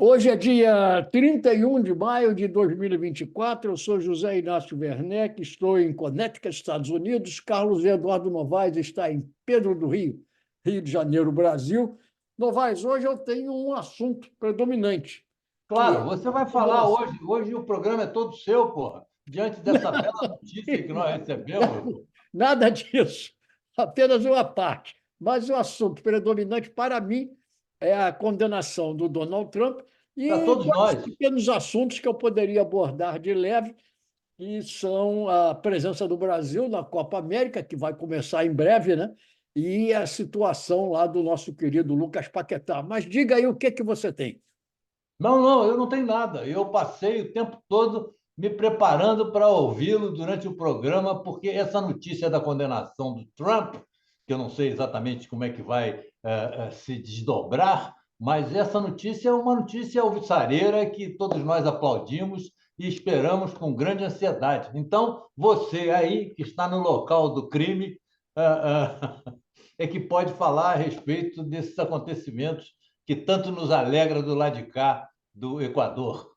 Hoje é dia 31 de maio de 2024. Eu sou José Inácio Werneck, estou em Connecticut, Estados Unidos. Carlos Eduardo Novaes está em Pedro do Rio, Rio de Janeiro, Brasil. Novaes, hoje eu tenho um assunto predominante, que é Claro, você vai a falar condenação. hoje. Hoje o programa é todo seu, porra. Diante dessa bela notícia que nós recebemos. Nada disso, apenas uma parte. Mas o assunto predominante para mim é a condenação do Donald Trump Para e todos dois nós. pequenos assuntos que eu poderia abordar de leve, que são a presença do Brasil na Copa América, que vai começar em breve, né? E a situação lá do nosso querido Lucas Paquetá. Mas diga aí o que você tem. Não, não, eu não tenho nada. Eu passei o tempo todo me preparando para ouvi-lo durante o programa, porque essa notícia da condenação do Trump, que eu não sei exatamente como é que vai se desdobrar, mas essa notícia é uma notícia alvissareira que todos nós aplaudimos e esperamos com grande ansiedade. Então, você aí que está no local do crime, é que pode falar a respeito desses acontecimentos que tanto nos alegra do lado de cá do Equador.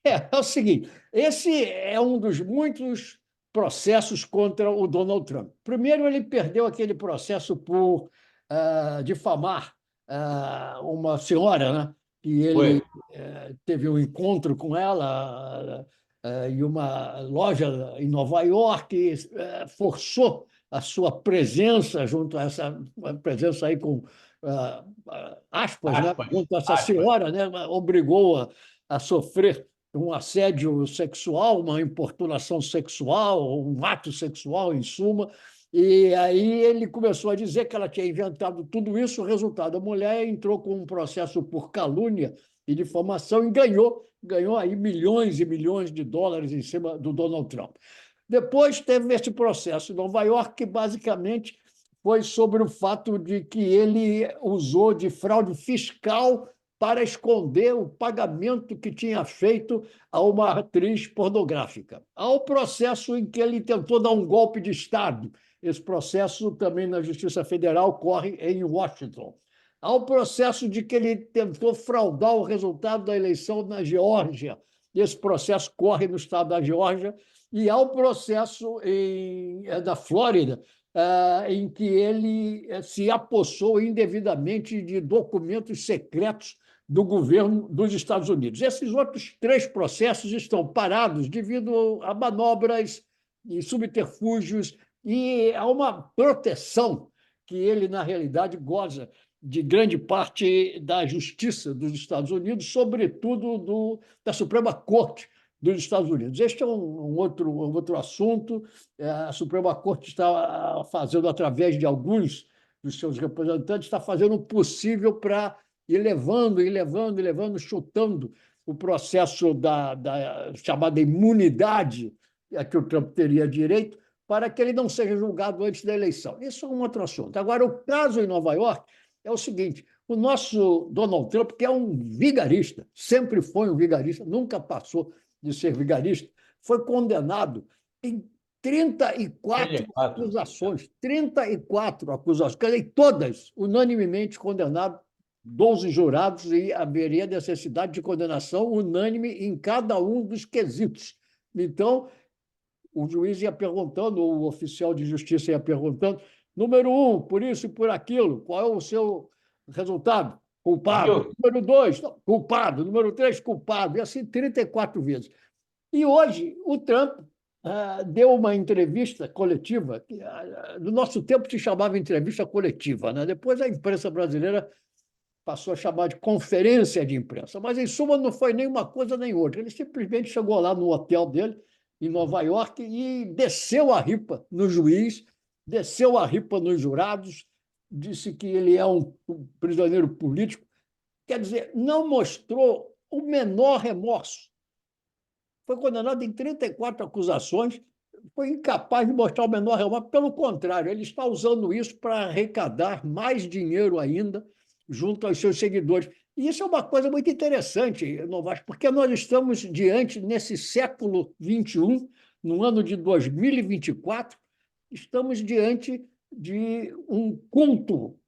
É o seguinte: esse é um dos muitos processos contra o Donald Trump. Primeiro, ele perdeu aquele processo por difamar uma senhora, né? Que Foi. ele teve um encontro com ela em uma loja em Nova York, forçou a sua presença junto a essa presença aí com aspas, né? Aspas, Junto a essa aspas. senhora, né? Obrigou a sofrer um assédio sexual, uma importunação sexual, um ato sexual, em suma. E aí ele começou a dizer que ela tinha inventado tudo isso. O resultado, a mulher entrou com um processo por calúnia e difamação e ganhou aí milhões e milhões de dólares em cima do Donald Trump. Depois teve esse processo em Nova York, que basicamente foi sobre o fato de que ele usou de fraude fiscal para esconder o pagamento que tinha feito a uma atriz pornográfica. Há o processo em que ele tentou dar um golpe de Estado. Esse processo também na Justiça Federal corre em Washington. Há o processo de que ele tentou fraudar o resultado da eleição na Geórgia. Esse processo corre no estado da Geórgia. E há o processo da Flórida, em que ele se apossou indevidamente de documentos secretos do governo dos Estados Unidos. Esses outros três processos estão parados devido a manobras e subterfúgios e a uma proteção que ele, na realidade, goza de grande parte da justiça dos Estados Unidos, sobretudo da Suprema Corte dos Estados Unidos. Este é um outro assunto. A Suprema Corte está fazendo, através de alguns dos seus representantes, está fazendo o possível para ir levando, e levando, e levando, chutando o processo da chamada imunidade a que o Trump teria direito, para que ele não seja julgado antes da eleição. Isso é um outro assunto. Agora, o caso em Nova York é o seguinte: o nosso Donald Trump, que é um vigarista, sempre foi um vigarista, nunca passou de ser vigarista, foi condenado em Ele é 34 quatro. acusações, 34 acusações, quer dizer, todas unanimemente condenadas, 12 jurados, e haveria necessidade de condenação unânime em cada um dos quesitos. Então, o juiz ia perguntando, ou o oficial de justiça ia perguntando: número um, por isso e por aquilo, qual é o seu resultado? Culpado. Guilty. Número dois, culpado. Número três, culpado. E assim 34 vezes. E hoje o Trump deu uma entrevista coletiva, que no nosso tempo se chamava entrevista coletiva, né? Depois a imprensa brasileira passou a chamar de conferência de imprensa, mas em suma não foi nem uma coisa nem outra. Ele simplesmente chegou lá no hotel dele, em Nova York, e desceu a ripa no juiz, desceu a ripa nos jurados, disse que ele é um prisioneiro político. Quer dizer, não mostrou o menor remorso. Foi condenado em 34 acusações, foi incapaz de mostrar o menor remorso. Pelo contrário, ele está usando isso para arrecadar mais dinheiro ainda junto aos seus seguidores. E isso é uma coisa muito interessante, Novaes, porque nós estamos diante, nesse século XXI, no ano de 2024, estamos diante de um culto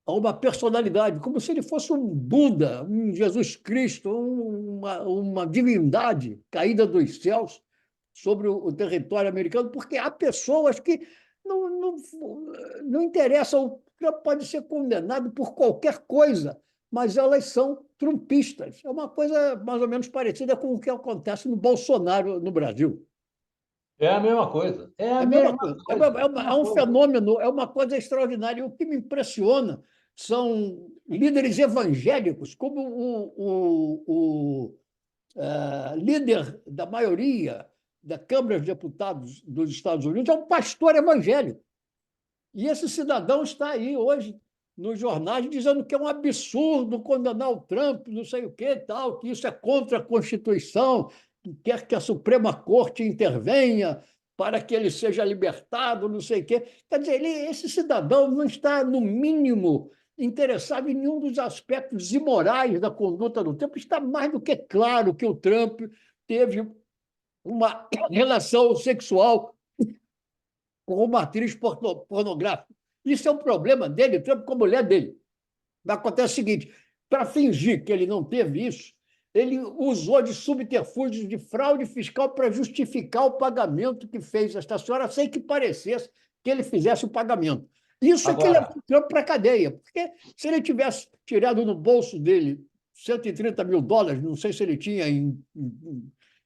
a uma personalidade, como se ele fosse um Buda, um Jesus Cristo, uma divindade caída dos céus sobre o território americano, porque há pessoas que não interessam, o Trump pode ser condenado por qualquer coisa, mas elas são trumpistas. É uma coisa mais ou menos parecida com o que acontece no Bolsonaro no Brasil. É a mesma coisa. É É a a mesma mesma coisa. coisa. É a É mesma um coisa. fenômeno, é uma coisa extraordinária. E o que me impressiona são líderes evangélicos, como líder da maioria da Câmara dos Deputados dos Estados Unidos, é um pastor evangélico. E esse cidadão está aí hoje nos jornais dizendo que é um absurdo condenar o Trump, não sei o que, tal, que isso é contra a Constituição, que quer que a Suprema Corte intervenha para que ele seja libertado, não sei o quê. Quer dizer, esse cidadão não está, no mínimo, interessado em nenhum dos aspectos imorais da conduta do Trump. Está mais do que claro que o Trump teve uma relação sexual com uma atriz pornográfica. Isso é um problema dele, Trump com a mulher dele. Mas acontece o seguinte: para fingir que ele não teve isso, ele usou de subterfúgios de fraude fiscal para justificar o pagamento que fez esta senhora, sem que parecesse que ele fizesse o pagamento. Isso é que levou Agora, o Trump para a cadeia, porque se ele tivesse tirado no bolso dele US$ 130 mil, não sei se ele tinha em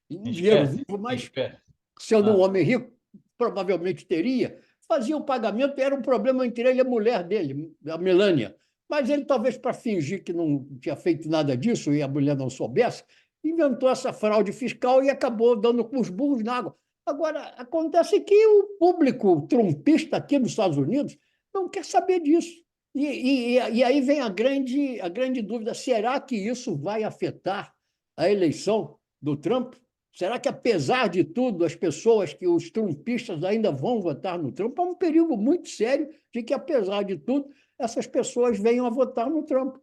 dinheiro espécie, vivo, mas espécie. sendo um Ah, homem rico, provavelmente teria, fazia o pagamento, era um problema entre ele e a mulher dele, a Melania. Mas ele, talvez para fingir que não tinha feito nada disso e a mulher não soubesse, inventou essa fraude fiscal e acabou dando com os burros na água. Agora, acontece que o público trumpista aqui nos Estados Unidos não quer saber disso. E aí vem a grande dúvida: será que isso vai afetar a eleição do Trump? Será que, apesar de tudo, as pessoas, que os trumpistas ainda vão votar no Trump? Há um perigo muito sério de que, apesar de tudo, essas pessoas venham a votar no Trump.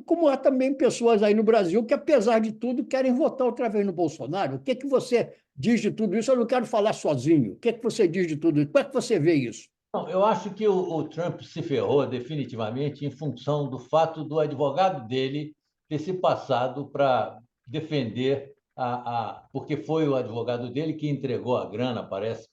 Como há também pessoas aí no Brasil que, apesar de tudo, querem votar outra vez no Bolsonaro. O que, que você diz de tudo isso? Eu não quero falar sozinho. O que, que você diz de tudo isso? Como é que você vê isso? não, eu acho que o Trump se ferrou definitivamente em função do fato do advogado dele ter se passado para defender porque foi o advogado dele que entregou a grana, parece,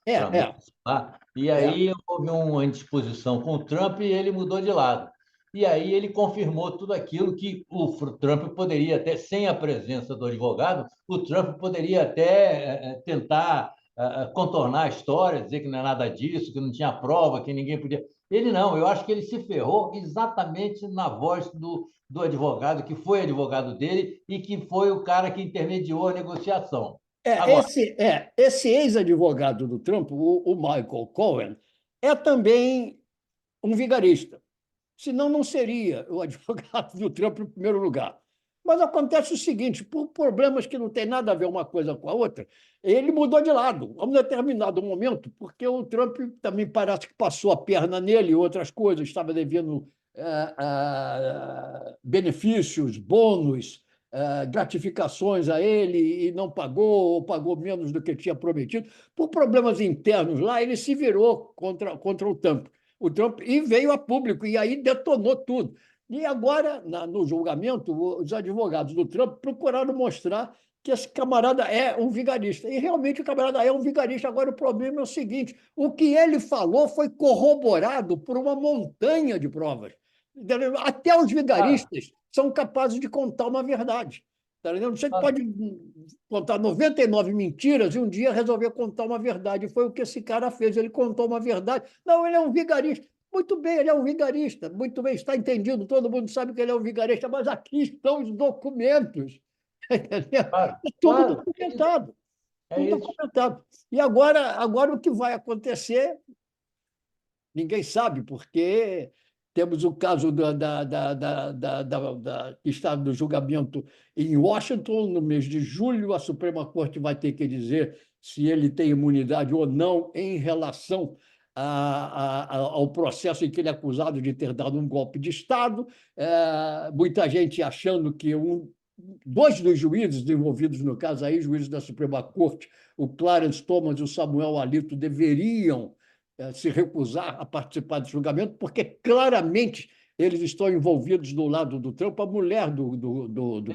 É, para a moça é, lá, e é. aí houve uma indisposição com o Trump e ele mudou de lado. E aí ele confirmou tudo aquilo que o Trump poderia até, sem a presença do advogado, o Trump poderia até tentar contornar a história, dizer que não é nada disso, que não tinha prova, que ninguém podia. Ele não, eu acho que ele se ferrou exatamente na voz do advogado, que foi advogado dele e que foi o cara que intermediou a negociação. Agora, Esse ex-advogado do Trump, o Michael Cohen, é também um vigarista. Senão não seria o advogado do Trump em primeiro lugar. Mas acontece o seguinte: por problemas que não têm nada a ver uma coisa com a outra, ele mudou de lado a um determinado momento, porque o Trump também parece que passou a perna nele e outras coisas, estava devendo benefícios, bônus, gratificações a ele e não pagou, ou pagou menos do que tinha prometido. Por problemas internos lá, ele se virou contra o Trump e veio a público, e aí detonou tudo. E agora, no julgamento, os advogados do Trump procuraram mostrar que esse camarada é um vigarista. E realmente o camarada é um vigarista. Agora, o problema é o seguinte: o que ele falou foi corroborado por uma montanha de provas. Até os ah, vigaristas são capazes de contar uma verdade. Tá entendendo? Você ah, pode contar 99 mentiras e um dia resolver contar uma verdade. Foi o que esse cara fez. Ele contou uma verdade. Não, ele é um vigarista. Muito bem, ele é um vigarista. Muito bem, está entendido. Todo mundo sabe que ele é um vigarista, mas aqui estão os documentos. Entendeu? claro, É tudo claro, é isso. documentado. É Tudo isso. documentado. E agora o que vai acontecer, ninguém sabe, porque temos o caso que está no julgamento em Washington, no mês de julho. A Suprema Corte vai ter que dizer se ele tem imunidade ou não em relação ao processo em que ele é acusado de ter dado um golpe de Estado. Muita gente achando que dois dos juízes envolvidos no caso aí, juízes da Suprema Corte, o Clarence Thomas e o Samuel Alito, deveriam se recusar a participar do julgamento, porque claramente eles estão envolvidos do lado do Trump, a mulher do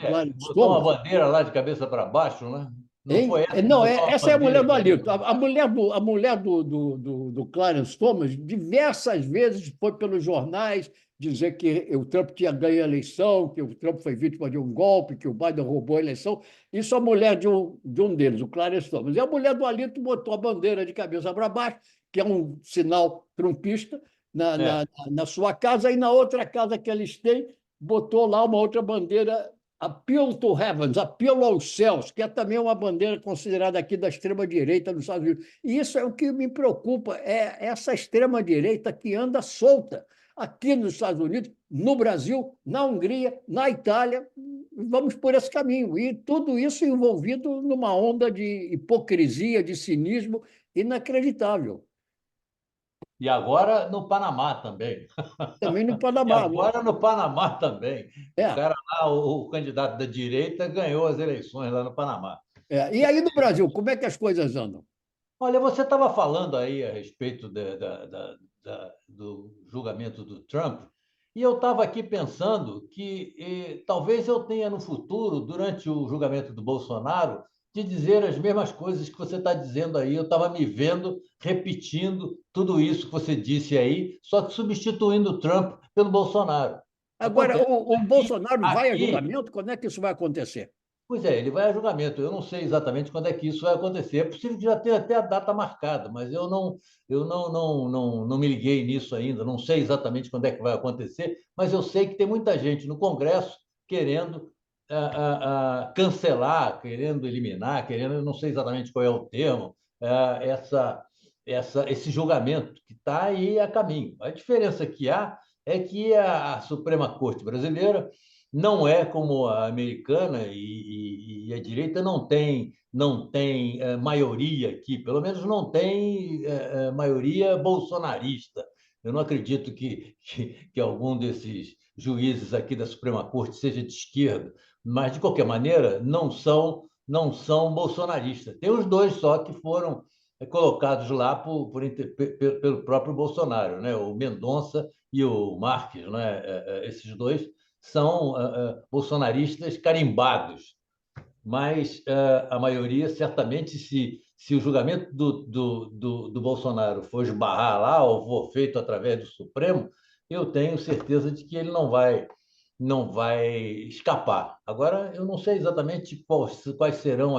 Clarence Botou uma Thomas. bandeira lá de cabeça para baixo, né? Não Hein? foi essa que Não, botou uma essa é a mulher bandeira de do cabeça Alito. para baixo? A mulher do Clarence Thomas, diversas vezes foi pelos jornais dizer que o Trump tinha ganho a eleição, que o Trump foi vítima de um golpe, que o Biden roubou a eleição. Isso a mulher de um deles, o Clarence Thomas. E a mulher do Alito botou a bandeira de cabeça para baixo, que é um sinal trumpista, na, É. na, na sua casa, e na outra casa que eles têm, botou lá uma outra bandeira, Appeal to Heavens, apelo aos céus, que é também uma bandeira considerada aqui da extrema-direita dos Estados Unidos. E isso é o que me preocupa, é essa extrema-direita que anda solta aqui nos Estados Unidos, no Brasil, na Hungria, na Itália. Vamos por esse caminho. E tudo isso envolvido numa onda de hipocrisia, de cinismo inacreditável. E agora no Panamá também. Também no E Panamá, né? agora no Panamá também. O É, cara lá, o candidato da direita, ganhou as eleições lá no Panamá. E aí no Brasil, como é que as coisas andam? Olha, você estava falando aí a respeito do julgamento do Trump, e eu estava aqui pensando que talvez eu tenha no futuro, durante o julgamento do Bolsonaro, de dizer as mesmas coisas que você está dizendo aí. Eu estava me vendo repetindo tudo isso que você disse aí, só que substituindo o Trump pelo Bolsonaro. Agora, Acontece o Bolsonaro vai a aqui. julgamento? Quando é que isso vai acontecer? Pois é, ele vai a julgamento. Eu não sei exatamente quando é que isso vai acontecer. É possível que já tenha até a data marcada, mas eu não me liguei nisso ainda. Não sei exatamente quando é que vai acontecer, mas eu sei que tem muita gente no Congresso querendo cancelar, querendo eliminar, querendo, eu não sei exatamente qual é o termo, esse julgamento que está aí a caminho. A diferença que há é que a Suprema Corte Brasileira não é como a americana, e a direita não tem maioria aqui, pelo menos não tem maioria bolsonarista. Eu não acredito que algum desses juízes aqui da Suprema Corte seja de esquerda, mas de qualquer maneira não são bolsonaristas. Tem os dois só que foram colocados lá pelo próprio Bolsonaro, né? O Mendonça e o Marques, né? Esses dois são bolsonaristas carimbados, mas a maioria, certamente, se o julgamento do Bolsonaro for esbarrar lá ou for feito através do Supremo, eu tenho certeza de que ele não vai escapar. Agora, eu não sei exatamente quais serão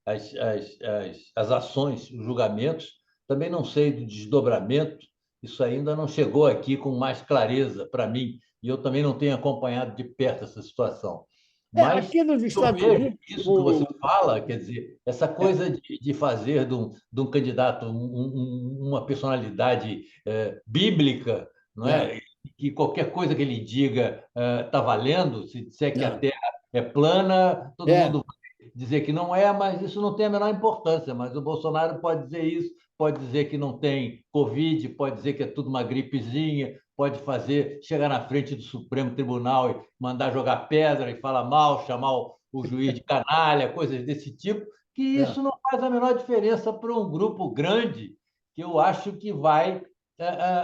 as ações, os julgamentos, também não sei do desdobramento, isso ainda não chegou aqui com mais clareza para mim, e eu também não tenho acompanhado de perto essa situação. Mas Aqui nos eu Estados vejo Unidos, isso que você fala, quer dizer, essa é, coisa de fazer de um candidato uma personalidade bíblica, não é, é? Que qualquer coisa que ele diga está valendo. Se disser que a é, Terra é plana, todo é, mundo vai dizer que não é, mas isso não tem a menor importância. Mas o Bolsonaro pode dizer isso, pode dizer que não tem Covid, pode dizer que é tudo uma gripezinha, pode chegar na frente do Supremo Tribunal e mandar jogar pedra e falar mal, chamar o juiz de canalha, coisas desse tipo, que é. isso não faz a menor diferença para um grupo grande que eu acho que vai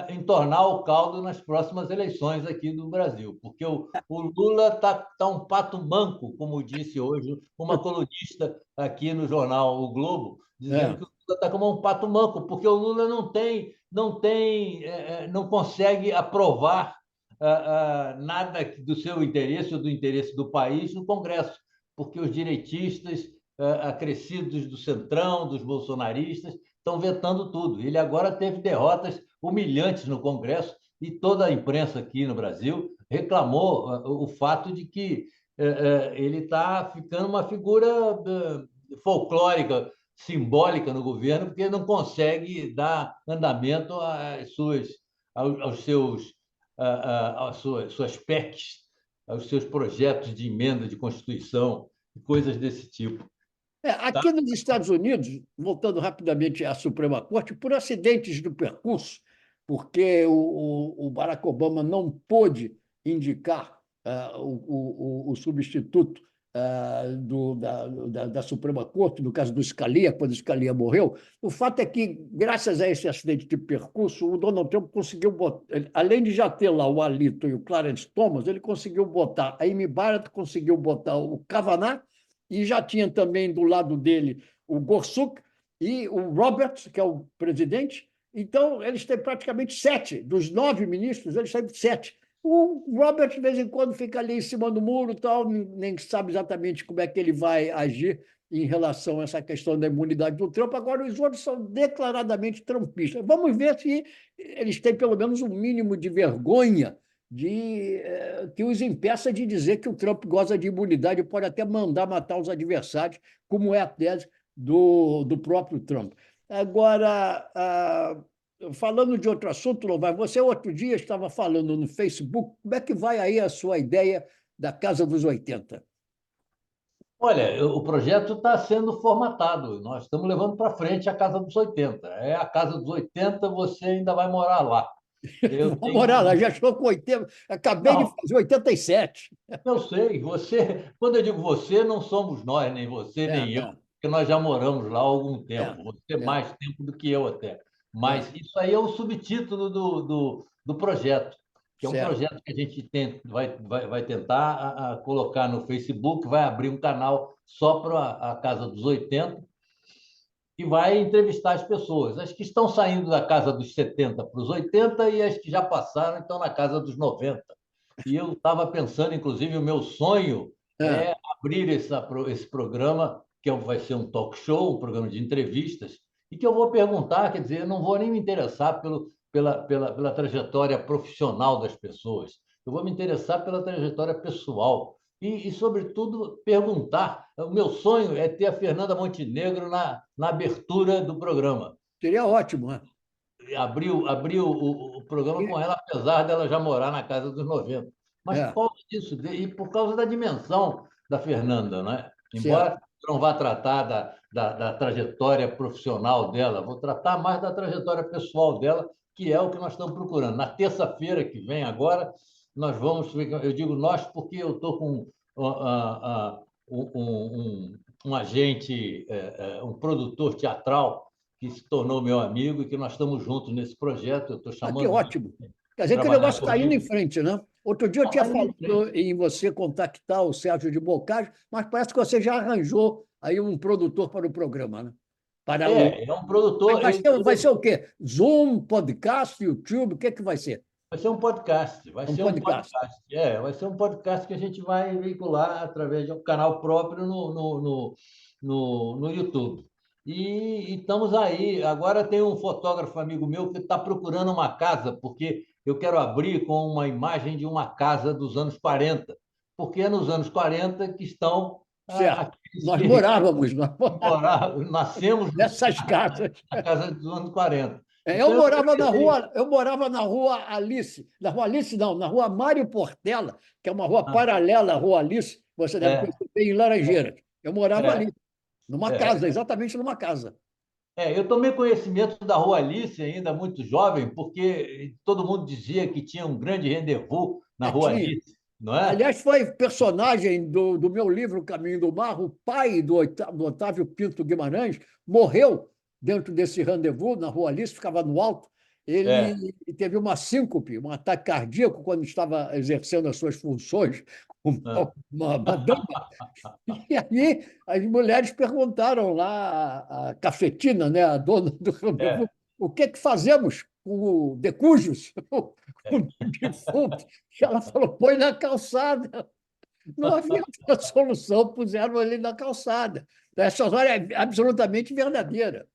entornar o caldo nas próximas eleições aqui do Brasil, porque o Lula tá um pato manco, como disse hoje uma colunista aqui no jornal O Globo, dizendo É. que o Lula está como um pato manco, porque o Lula não consegue aprovar nada do seu interesse ou do interesse do país no Congresso, porque os direitistas acrescidos do Centrão, dos bolsonaristas, estão vetando tudo. Ele agora teve derrotas humilhantes no Congresso e toda a imprensa aqui no Brasil reclamou o fato de que ele está ficando uma figura folclórica, simbólica no governo, porque não consegue dar andamento aos seus, às suas PECs, aos seus projetos de emenda de Constituição, coisas desse tipo. Tá? Aqui nos Estados Unidos, voltando rapidamente à Suprema Corte, por acidentes do percurso, porque o Barack Obama não pôde indicar o substituto da Suprema Corte, no caso do Scalia, quando o Scalia morreu. O fato é que, graças a esse acidente de percurso, o Donald Trump conseguiu botar, além de já ter lá o Alito e o Clarence Thomas, ele conseguiu botar a Amy Barrett, conseguiu botar o Kavanaugh, e já tinha também do lado dele o Gorsuch e o Roberts, que é o presidente. Então, eles têm praticamente 7. Dos 9 ministros, eles têm 7. O Robert, de vez em quando, fica ali em cima do muro, tal, nem sabe exatamente como é que ele vai agir em relação a essa questão da imunidade do Trump. Agora, os outros são declaradamente trumpistas. Vamos ver se eles têm pelo menos um mínimo de vergonha que os impeça de dizer que o Trump goza de imunidade e pode até mandar matar os adversários, como é a tese do próprio Trump. Agora, falando de outro assunto, Lovar, você outro dia estava falando no Facebook, como é que vai aí a sua ideia da Casa dos 80? Olha, o projeto está sendo formatado. Nós estamos levando para frente a Casa dos 80. É a Casa dos 80, você ainda vai morar lá. Eu Vou morar lá, tenho. já estou com 80, acabei de Não, fazer 87. eu sei. Você, quando eu digo você, não somos nós, nem você, É, nem eu, é, porque nós já moramos lá há algum é, tempo. Você é, mais tempo do que eu até. é, Mas isso aí é o subtítulo do projeto, que é um certo. projeto que a gente vai tentar colocar no Facebook, vai abrir um canal só para a Casa dos 80 e vai entrevistar as pessoas. As que estão saindo da casa dos 70 para os 80 e as que já passaram estão na casa dos 90. E eu estava pensando, inclusive, o meu sonho É. é abrir esse programa, que vai ser um talk show, um programa de entrevistas, e que eu vou perguntar, quer dizer, eu não vou nem me interessar pela trajetória profissional das pessoas, eu vou me interessar pela trajetória pessoal. Sobretudo, perguntar. O meu sonho é ter a Fernanda Montenegro na abertura do programa. Seria ótimo, né? Abriu o programa com ela, apesar dela já morar na casa dos 90. Mas por É, causa disso, e por causa da dimensão da Fernanda, né? certo. Embora eu não vá tratar da trajetória profissional dela, vou tratar mais da trajetória pessoal dela, que é o que nós estamos procurando. Na terça-feira que vem agora, nós vamos, eu digo nós porque eu estou com um agente, um produtor teatral que se tornou meu amigo e que nós estamos juntos nesse projeto. Eu estou Ah, que chamando ele ótimo. Quer dizer para que o trabalhar negócio está indo em comigo. frente, né? Outro dia eu Não, tinha está indo em falado frente. em você contactar o Sérgio de Bocage, mas parece que você já arranjou aí um produtor para o programa, né? Para o... É um produtor, vai ser o quê? Zoom, podcast, YouTube, o que é que vai ser? vai ser um podcast, vai Um ser um podcast. podcast. Vai ser um podcast que a gente vai veicular através de um canal próprio no YouTube. E estamos aí. Agora tem um fotógrafo amigo meu que está procurando uma casa, porque eu quero abrir com uma imagem de uma casa dos anos 40, porque é nos anos 40 que estão Certo. aqueles Nós que morávamos nascemos nessas casas. na casa dos anos 40. Eu Então, morava na rua, eu morava na rua Alice não, na rua Mário Portela, que é uma rua ah, paralela à rua Alice, você deve é, conhecer bem, em Laranjeiras. Eu morava é, ali, numa é. casa, exatamente numa casa. Eu tomei conhecimento da Rua Alice ainda muito jovem, porque todo mundo dizia que tinha um grande rendezvous na Rua Tinha. Alice, não é? Aliás, foi personagem do meu livro Caminho do Mar, o pai do Otávio Pinto Guimarães morreu dentro desse rendezvous, na Rua Alice, ficava no alto. É, Ele teve uma síncope, um ataque cardíaco, quando estava exercendo as suas funções como é, uma dama. E aí as mulheres perguntaram lá a cafetina, né, a dona do rendezvous, é, o que é que fazemos com o decujus, com é. o defunto? E ela falou, põe na calçada. Não havia outra solução, puseram ele na calçada. Essa história é absolutamente verdadeira.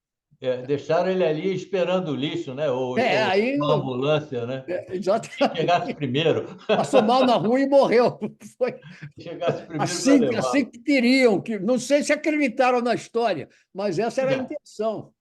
Deixaram ele ali esperando o lixo, né? Ou Aí, uma ambulância, né? Quem chegasse exatamente, primeiro, passou mal na rua e morreu. Foi chegasse primeiro para assim levá-lo. que queriam, que não sei se acreditaram na história, mas essa era a Não. intenção.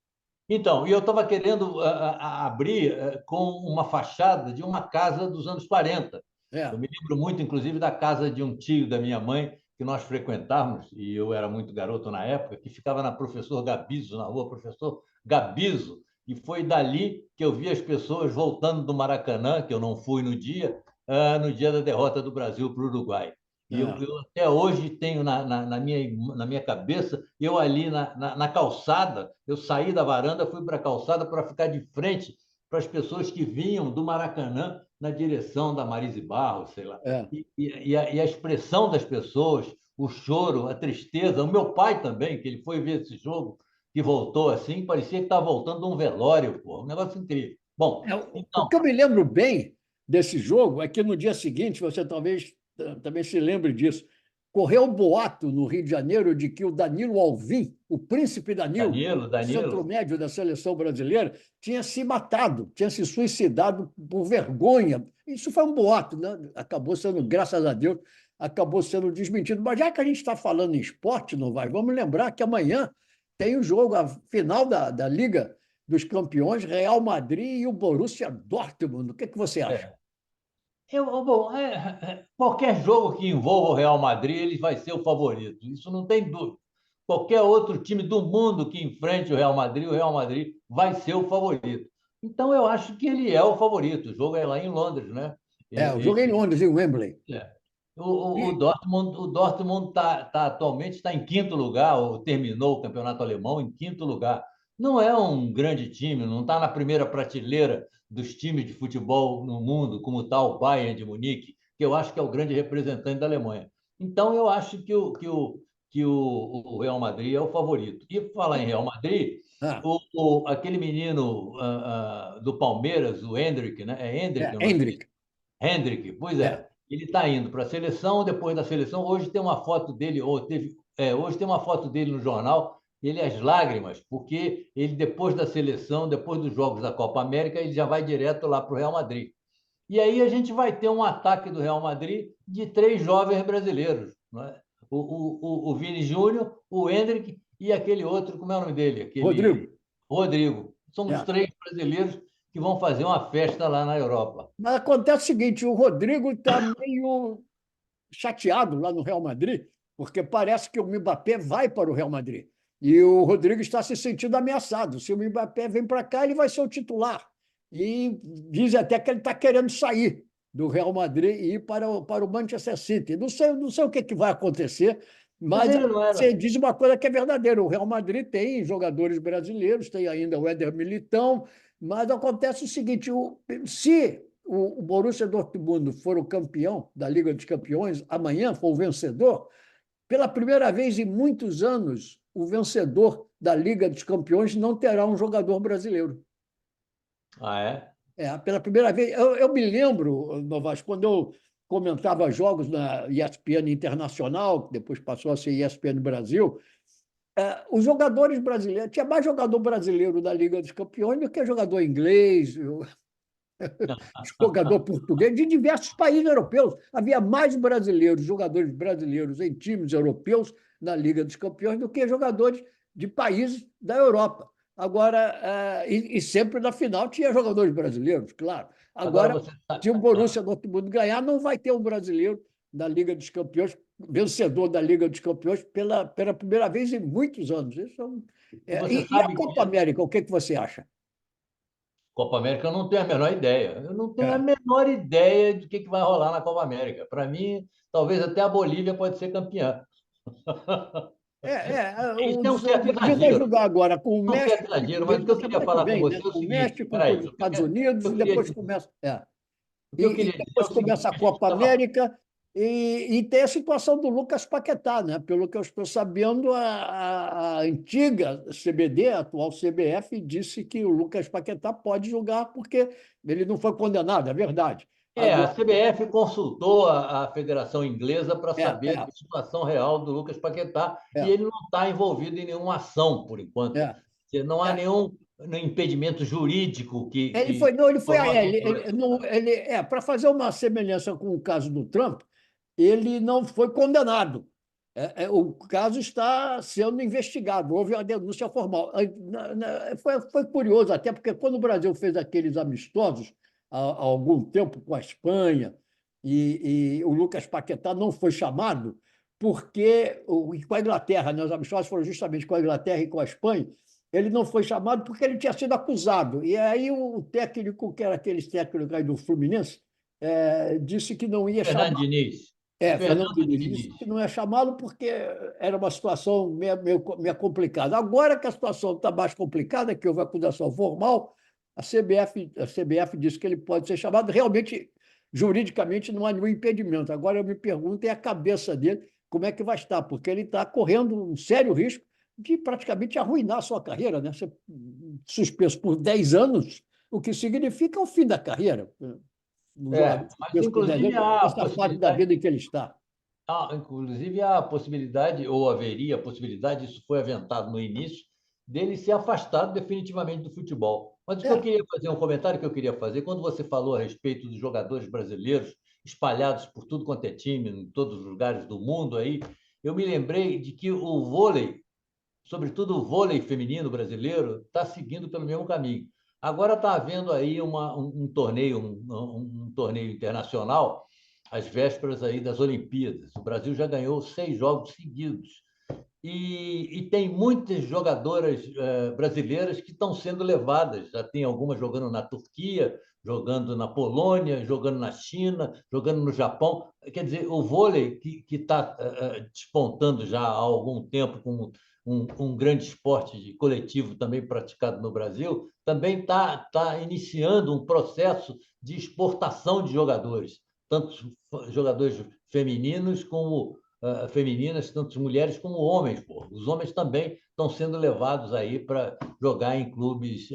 Então, e eu estava querendo abrir com uma fachada de uma casa dos anos 40. Eu É. me lembro muito, inclusive, da casa de um tio da minha mãe, que nós frequentávamos, e eu era muito garoto na época, que ficava na Professor Gabiso, na rua Professor Gabiso. E foi dali que eu vi as pessoas voltando do Maracanã, que eu não fui no dia da derrota do Brasil para o Uruguai. E eu até hoje tenho na minha cabeça, eu ali na calçada, eu saí da varanda, fui para a calçada para ficar de frente para as pessoas que vinham do Maracanã na direção da Marise Barros, sei lá. É. E a expressão das pessoas, o choro, a tristeza. O meu pai também, que ele foi ver esse jogo, que voltou assim, parecia que estava voltando de um velório, pô, um negócio incrível. Bom, O então, que eu me lembro bem desse jogo é que no dia seguinte, você talvez também se lembre disso, correu o boato no Rio de Janeiro de que o Danilo Alvim, o príncipe Danilo, centro Danilo, médio da seleção brasileira, tinha se matado, tinha se suicidado por vergonha. Isso foi um boato, né? Acabou sendo, graças a Deus, acabou sendo desmentido. Mas já que a gente está falando em esporte, não vai? Vamos lembrar que amanhã tem o jogo, a final da Liga dos Campeões, Real Madrid e o Borussia Dortmund. O que você acha? é, bom, qualquer jogo que envolva o Real Madrid, ele vai ser o favorito. Isso não tem dúvida. Qualquer outro time do mundo que enfrente o Real Madrid vai ser o favorito. Então, eu acho que ele é o favorito. O jogo é lá em Londres, né? Eu joguei em E, Londres, em Wembley. é. E, O Dortmund atualmente está em quinto lugar, ou terminou o campeonato alemão em quinto lugar. Não é um grande time, não está na primeira prateleira dos times de futebol no mundo, como está o Bayern de Munique, que eu acho que é o grande representante da Alemanha. Então, eu acho que o Real Madrid é o favorito. E falar em Real Madrid, ah, aquele menino do Palmeiras, o Hendrick, né? É Hendrick o nome dele? Hendrick. Hendrick, pois É. é. Ele está indo para a seleção, depois da seleção, hoje tem uma foto dele, hoje tem uma foto dele no jornal, ele às lágrimas, porque ele, depois da seleção, depois dos Jogos da Copa América, ele já vai direto lá para o Real Madrid. E aí a gente vai ter um ataque do Real Madrid de três jovens brasileiros, não é? O Vini Júnior, o Hendrick e aquele outro, como é o nome dele? Rodrigo. Aquele Rodrigo. São os É. três brasileiros que vão fazer uma festa lá na Europa. Mas acontece o seguinte, o Rodrigo está meio chateado lá no Real Madrid, porque parece que o Mbappé vai para o Real Madrid. E o Rodrigo está se sentindo ameaçado. Se o Mbappé vem para cá, ele vai ser o titular. E diz até que ele está querendo sair do Real Madrid e ir para o Manchester City. Não sei o que vai acontecer, Mas mas ele não você era. diz uma coisa que é verdadeira. O Real Madrid tem jogadores brasileiros, tem ainda o Éder Militão, mas acontece o seguinte: se o Borussia Dortmund for o campeão da Liga dos Campeões, amanhã for o vencedor, pela primeira vez em muitos anos, o vencedor da Liga dos Campeões não terá um jogador brasileiro. Ah, é? Pela primeira vez. Eu me lembro, Novaes, quando eu comentava jogos na ESPN Internacional, que depois passou a ser ESPN Brasil, os jogadores brasileiros, tinha mais jogador brasileiro da Liga dos Campeões do que jogador inglês, jogador português, de diversos países europeus. Havia mais brasileiros, jogadores brasileiros em times europeus na Liga dos Campeões do que jogadores de países da Europa. Agora, e sempre na final tinha jogadores brasileiros, claro. Agora Agora, você sabe. se o Borussia Dortmund ganhar, não vai ter um brasileiro da Liga dos Campeões, vencedor da Liga dos Campeões pela primeira vez em muitos anos. E você E a sabe Copa que América, o que você acha? Copa América eu não tenho a menor ideia. Eu não tenho a É. menor ideia do que vai rolar na Copa América. Para mim, talvez até a Bolívia pode ser campeã. O Isso é um certo Brasil vai exagero. jogar agora com o É um certo México exagero, mas o que na eu queria semana que falar com vem, né? você é o Com o seguinte: México, com os peraí, Estados Unidos, e depois começa. o que eu queria dizer é Depois o seguinte: começa a a gente Copa estava. América e tem a situação do Lucas Paquetá, né? Pelo que eu estou sabendo, a antiga CBD, a atual CBF, disse que o Lucas Paquetá pode jogar porque ele não foi condenado, é verdade. A Agora, CBF consultou a Federação Inglesa para é, saber é, a situação real do Lucas Paquetá e é, ele não está envolvido em nenhuma ação, por enquanto. é. Não há É. nenhum impedimento jurídico Ele foi, que não, ele foi, coloque ele, não, para fazer uma semelhança com o caso do Trump, ele não foi condenado. O caso está sendo investigado, houve uma denúncia formal. Foi curioso, até porque quando o Brasil fez aqueles amistosos há algum tempo com a Espanha, e o Lucas Paquetá não foi chamado, porque com a Inglaterra, né, os amistosos foram justamente com a Inglaterra e com a Espanha, ele não foi chamado porque ele tinha sido acusado. E aí o técnico, que era aquele técnico aí do Fluminense, disse que não ia chamar. Fernando Diniz. Fernando Fernando Diniz disse que Diniz. não ia chamá-lo porque era uma situação meio complicada. Agora que a situação está mais complicada, que houve acusação formal, a CBF disse que ele pode ser chamado. Realmente, juridicamente, não há nenhum impedimento. Agora eu me pergunto é a cabeça dele, como é que vai estar, porque ele está correndo um sério risco de praticamente arruinar a sua carreira, né? Ser suspenso por 10 anos, o que significa o fim da carreira. Um jogador Mas suspenso por 10 inclusive anos, há a nessa fase da possibilidade. vida em que ele está. Inclusive, há a possibilidade, ou haveria a possibilidade, isso foi aventado no início, dele ser afastado definitivamente do futebol. Mas o que eu É, queria fazer, um comentário que eu queria fazer, quando você falou a respeito dos jogadores brasileiros espalhados por tudo quanto é time, em todos os lugares do mundo aí, eu me lembrei de que o vôlei, sobretudo o vôlei feminino brasileiro, está seguindo pelo mesmo caminho. Agora está havendo aí um torneio, um torneio internacional, às vésperas aí das Olimpíadas. O Brasil já ganhou 6 jogos seguidos. E tem muitas jogadoras brasileiras que estão sendo levadas. Já tem algumas jogando na Turquia, jogando na Polônia, jogando na China, jogando no Japão. Quer dizer, o vôlei, que está despontando já há algum tempo como um grande esporte de coletivo também praticado no Brasil, também está iniciando um processo de exportação de jogadores, tanto jogadores femininos como femininas, tanto mulheres como homens. Pô. Os homens também estão sendo levados aí para jogar em clubes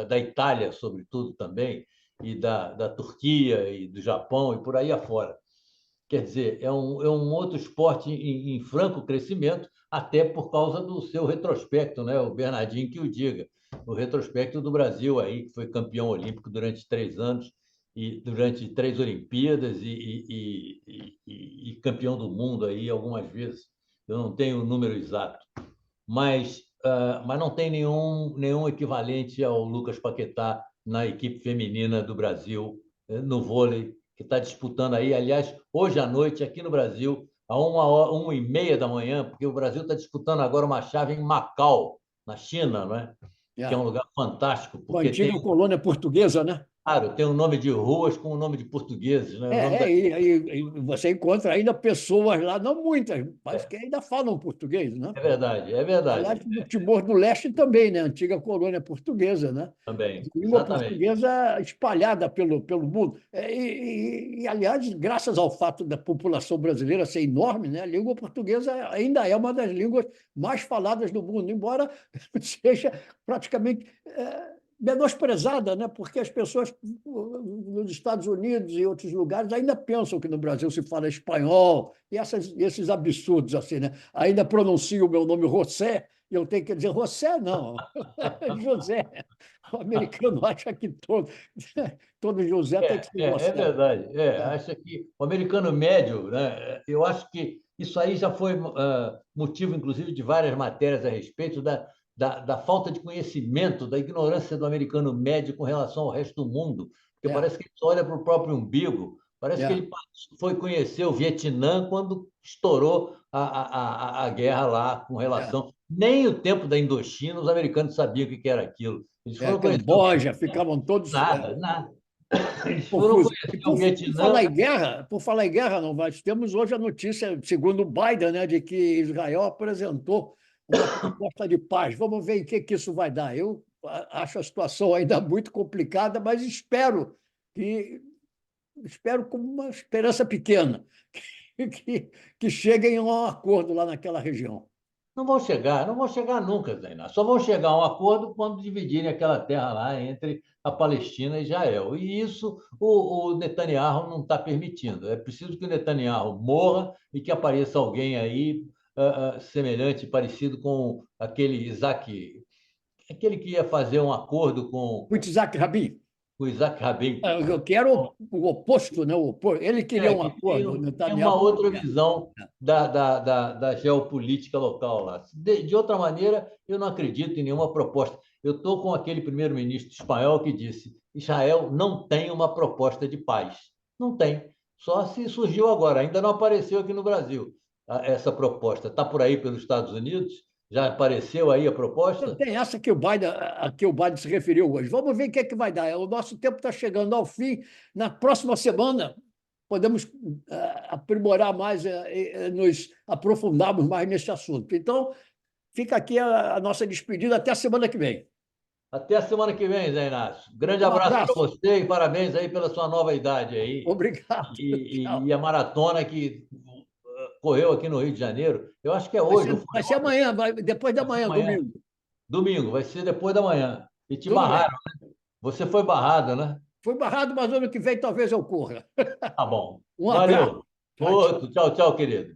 da Itália, sobretudo também, e da Turquia e do Japão e por aí afora. Quer dizer, é um outro esporte em franco crescimento, até por causa do seu retrospecto, né? O Bernardinho que o diga. O retrospecto do Brasil aí, que foi campeão olímpico durante 3 anos e durante 3 Olimpíadas e campeão do mundo aí algumas vezes. Eu não tenho o número exato, mas não tem nenhum equivalente ao Lucas Paquetá na equipe feminina do Brasil, no vôlei, que está disputando aí. Aliás, hoje à noite, aqui no Brasil, a 1h30 da manhã, porque o Brasil está disputando agora uma chave em Macau, na China, não é? Que é um é. lugar fantástico, Uma porque tem, antiga colônia portuguesa, né? claro, tem o nome de ruas com o nome de portugueses, né? O nome E você encontra ainda pessoas lá, não muitas, mas que ainda falam português, né? é verdade, é Aliás, verdade, no Timor-do-Leste também, né? Antiga colônia portuguesa, né? também, Língua exatamente. portuguesa espalhada pelo mundo. Aliás, graças ao fato da população brasileira ser enorme, né? A língua portuguesa ainda é uma das línguas mais faladas do mundo, embora seja praticamente menosprezada, né? Porque as pessoas nos Estados Unidos e outros lugares ainda pensam que no Brasil se fala espanhol, e esses absurdos assim, né? Ainda pronuncio o meu nome José, e eu tenho que dizer José, não, José. O americano acha que todo José tem que ser É José. verdade. É, Acho que o americano médio, né? Eu acho que isso aí já foi motivo, inclusive, de várias matérias a respeito da falta de conhecimento, da ignorância do americano médio com relação ao resto do mundo. Porque é, parece que ele só olha para o próprio umbigo. Parece que é, ele foi conhecer o Vietnã quando estourou a guerra lá com é, relação. Nem o tempo da Indochina os americanos sabiam o que era aquilo. Eles foram conhecer o Camboja, ficavam todos nada, nada. Eles foram confusos. E conhecer o Vietnã. por falar em guerra, não, nós temos hoje a notícia, segundo o Biden, né, de que Israel apresentou uma proposta de paz. Vamos ver em que isso vai dar. Eu acho a situação ainda muito complicada, mas que espero com uma esperança pequena que cheguem a um acordo lá naquela região. Não vão chegar nunca, Zainá. Só vão chegar a um acordo quando dividirem aquela terra lá entre a Palestina e Israel. E isso o Netanyahu não está permitindo. É preciso que o Netanyahu morra e que apareça alguém aí semelhante, parecido com aquele Isaac, aquele que ia fazer um acordo com O Itzhak Rabin. o Isaac Rabin. Eu quero o oposto, né? Ele queria um Que acordo, o tem uma Netanyahu não outra quer. visão da geopolítica local lá. De outra maneira, eu não acredito em nenhuma proposta. Eu estou com aquele primeiro-ministro espanhol que disse: Israel não tem uma proposta de paz. Não tem. Só se surgiu agora, ainda não apareceu aqui no Brasil essa proposta. Está por aí pelos Estados Unidos? Já apareceu aí a Não proposta? tem essa que a que o Biden se referiu hoje. Vamos ver o que é que vai dar. O nosso tempo está chegando ao fim. Na próxima semana, podemos aprimorar mais, nos aprofundarmos mais nesse assunto. Então, fica aqui a nossa despedida até a semana que vem. Até a semana que vem, Zé Inácio. Grande Um abraço para abraço. você e parabéns aí pela sua nova idade aí. Obrigado. E a Tchau. maratona que correu aqui no Rio de Janeiro. Eu acho que é hoje, ou foi Vai ser ontem? amanhã, depois da Vai ser manhã, amanhã. domingo. Domingo, vai ser depois da manhã. E te Tudo bem. barraram. Você foi barrado, né? Fui barrado, mas ano que vem talvez eu corra. Tá bom. Um abraço. Valeu. Tchau, tchau. Outro. Tchau, tchau, querido.